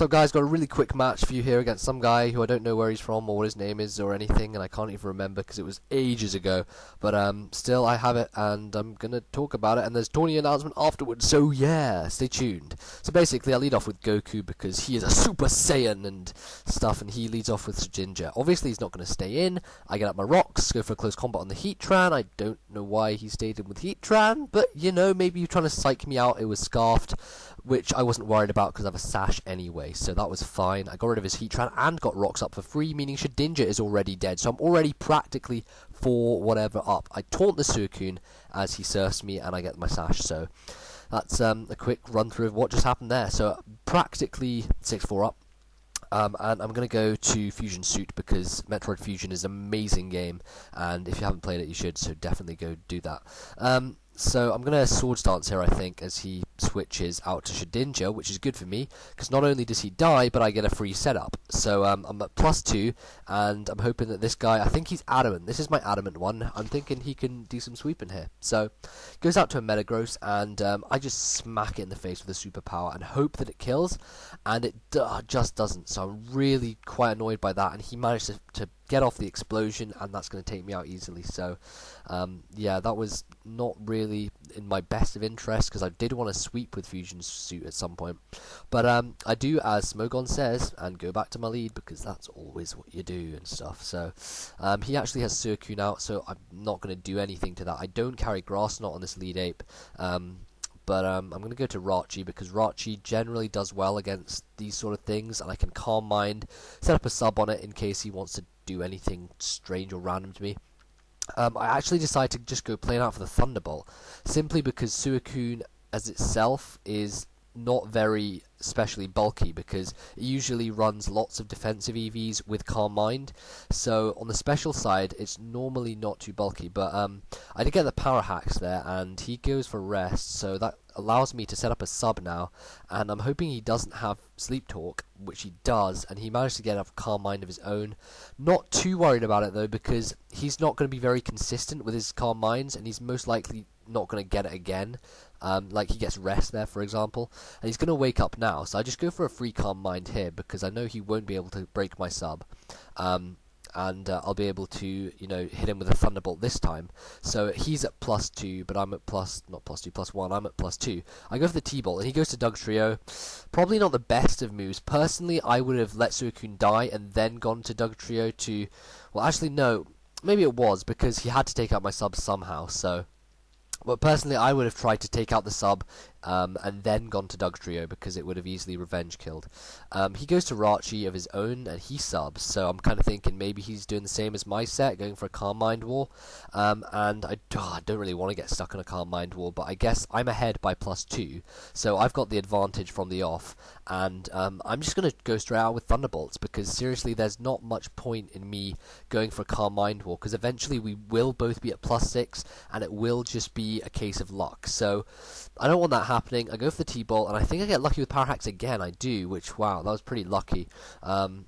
So guys, got a really quick match for you here against some guy who I don't know where he's from or what his name is or anything, and I can't even remember because it was ages ago. But still, I have it, and I'm gonna talk about it. And there's tourney announcement afterwards, so yeah, stay tuned. So basically, I lead off with Goku because he is a Super Saiyan and stuff, and he leads off with Ginger. Obviously, he's not gonna stay in. I get up my rocks, go for a close combat on the Heatran. I don't know why he stayed in with Heatran, but you know, maybe you're trying to psych me out. It was Scarfed, which I wasn't worried about because I have a sash anyway, so that was fine. I got rid of his Heatran and got rocks up for free, meaning Shedinja is already dead, so I'm already practically for whatever up. I taunt the Suicune as he surfs me and I get my sash, so that's a quick run through of what just happened there. So practically 6-4 up. And I'm going to go to Fusion Suit because Metroid Fusion is an amazing game, and if you haven't played it you should, so definitely go do that. So I'm going to Swords Dance here, I think, as he switches out to Shedinja, which is good for me, because not only does he die, but I get a free setup. So I'm at +2, and I'm hoping that this guy, I think he's Adamant. This is my Adamant one. I'm thinking he can do some sweeping here. So goes out to a Metagross, and I just smack it in the face with a superpower and hope that it kills, and it just doesn't. So I'm really quite annoyed by that, and he managed to get off the explosion, and that's going to take me out easily. So yeah, that was not really in my best of interest because I did want to sweep with Fusion Suit at some point, but I do as Smogon says and go back to my lead because that's always what you do and stuff. So he actually has Suicune out, so I'm not going to do anything to that. I don't carry Grass Knot on this lead ape, but I'm going to go to Rachi because Rachi generally does well against these sort of things, and I can Calm Mind, set up a sub on it in case he wants to do anything strange or random to me. I actually decided to just go plain out for the Thunderbolt, simply because Suicune as itself is not very especially bulky because it usually runs lots of defensive EVs with Calm Mind, so on the special side it's normally not too bulky, but I did get the power hacks there and he goes for rest, so that allows me to set up a sub now, and I'm hoping he doesn't have Sleep Talk, which he does, and he managed to get a Calm Mind of his own. Not too worried about it though because he's not going to be very consistent with his Calm Minds, and he's most likely not going to get it again. Like he gets rest there, for example, and he's going to wake up now, so I just go for a free Calm Mind here because I know he won't be able to break my sub, and I'll be able to, you know, hit him with a Thunderbolt this time. So he's at +2, but I'm at not +2, +1, I'm at +2. I go for the T-Bolt, and he goes to Dugtrio. Probably not the best of moves. Personally, I would have let Suicune die and then gone to Dugtrio to, well actually no, maybe it was, because he had to take out my sub somehow, so... But personally, I would have tried to take out the sub and then gone to Dugtrio because it would have easily revenge killed. He goes to Rachi of his own and he subs, so I'm kind of thinking maybe he's doing the same as my set, going for a Calm Mind Wall. And I don't really want to get stuck on a Calm Mind Wall, but I guess I'm ahead by +2, so I've got the advantage from the off, and I'm just going to go straight out with Thunderbolts because seriously, there's not much point in me going for a Calm Mind Wall because eventually we will both be at +6 and it will just be a case of luck. So I don't want that happening. I go for the T-Bolt, and I think I get lucky with Power Hacks again. I do, which, wow, that was pretty lucky. And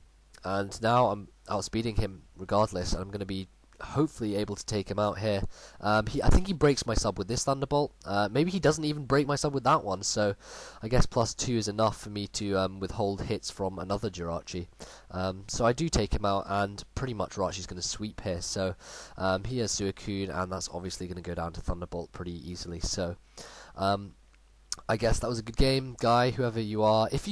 now I'm outspeeding him regardless, and I'm going to be hopefully able to take him out here. I think he breaks my sub with this Thunderbolt. Maybe he doesn't even break my sub with that one, so I guess +2 is enough for me to withhold hits from another Jirachi. So I do take him out, and pretty much Jirachi's going to sweep here. So he has Suicune, and that's obviously going to go down to Thunderbolt pretty easily. So I guess that was a good game, Guy, whoever you are. If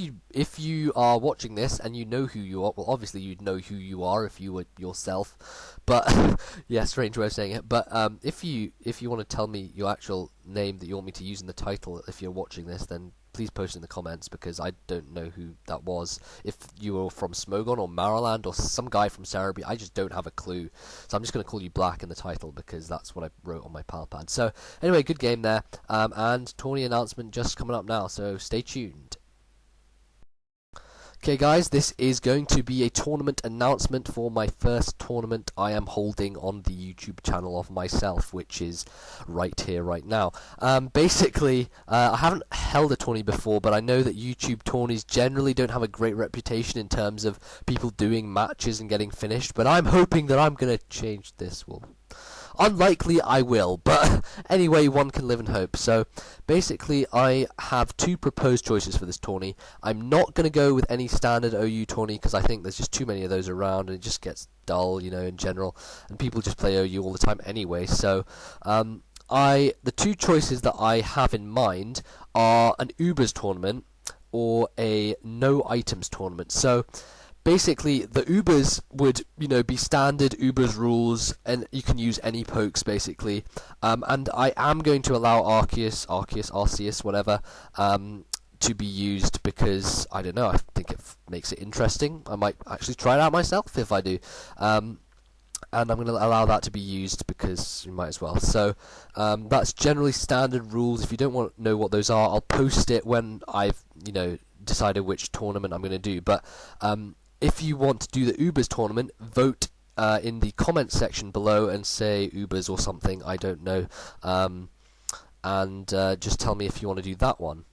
you are watching this and you know who you are, well, obviously you'd know who you are if you were yourself. But yeah, strange way of saying it. But if you want to tell me your actual name that you want me to use in the title, if you're watching this, then please post in the comments because I don't know who that was. If you were from Smogon or Mariland or some guy from Cerebi, I just don't have a clue. So I'm just going to call you Black in the title because that's what I wrote on my pal pad. So anyway, good game there. And tourney announcement just coming up now, so stay tuned. Okay guys, this is going to be a tournament announcement for my first tournament I am holding on the YouTube channel of myself, which is right here, right now. Basically, I haven't held a tourney before, but I know that YouTube tourneys generally don't have a great reputation in terms of people doing matches and getting finished, but I'm hoping that I'm going to change this. Well, unlikely I will, but anyway, one can live in hope. So basically I have two proposed choices for this tourney. I'm not going to go with any standard OU tourney because I think there's just too many of those around and it just gets dull, you know, in general, and people just play OU all the time anyway. So the two choices that I have in mind are an Ubers tournament or a no items tournament. So basically the Ubers would, you know, be standard Ubers rules and you can use any pokes basically, and I am going to allow Arceus, whatever, to be used because, I don't know, I think it makes it interesting. I might actually try it out myself if I do. And I'm going to allow that to be used because you might as well. So that's generally standard rules. If you don't want to know what those are, I'll post it when I've, you know, decided which tournament I'm going to do. But if you want to do the Ubers tournament, vote in the comments section below and say Ubers or something, I don't know. And just tell me if you want to do that one.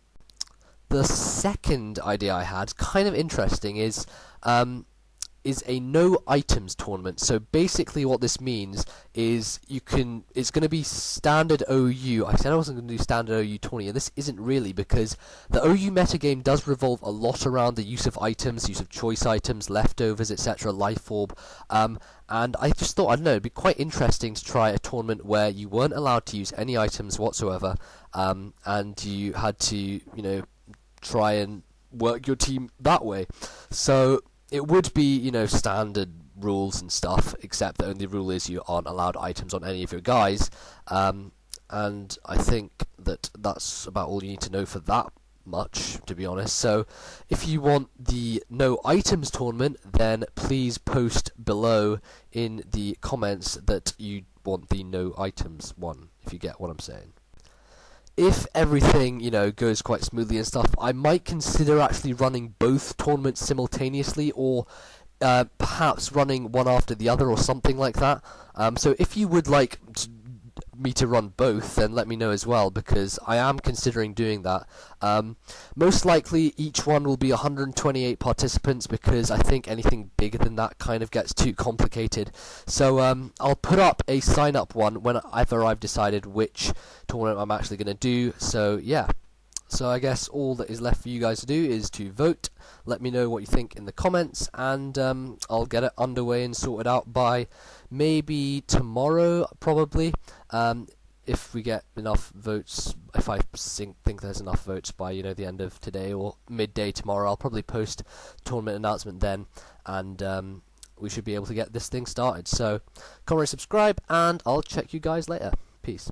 The second idea I had, kind of interesting, is a no items tournament. So basically what this means is it's going to be standard OU. I said I wasn't going to do standard OU tourney, and this isn't really, because the OU metagame does revolve a lot around the use of items, use of choice items, leftovers, etc., life orb, and I just thought, I don't know, it'd be quite interesting to try a tournament where you weren't allowed to use any items whatsoever, and you had to, you know, try and work your team that way. So it would be, you know, standard rules and stuff, except the only rule is you aren't allowed items on any of your guys, and I think that that's about all you need to know for that much, to be honest. So if you want the no items tournament, then please post below in the comments that you want the no items one, if you get what I'm saying. If everything, you know, goes quite smoothly and stuff, I might consider actually running both tournaments simultaneously, or perhaps running one after the other or something like that. So if you would like me to run both, then let me know as well, because I am considering doing that. Most likely each one will be 128 participants, because I think anything bigger than that kind of gets too complicated. So I'll put up a sign up one whenever I've decided which tournament I'm actually going to do. So yeah, so I guess all that is left for you guys to do is to vote. Let me know what you think in the comments, and I'll get it underway and sorted out by maybe tomorrow, probably. If we get enough votes, if I think there's enough votes by, you know, the end of today or midday tomorrow, I'll probably post tournament announcement then, and we should be able to get this thing started. So comment, subscribe, and I'll check you guys later.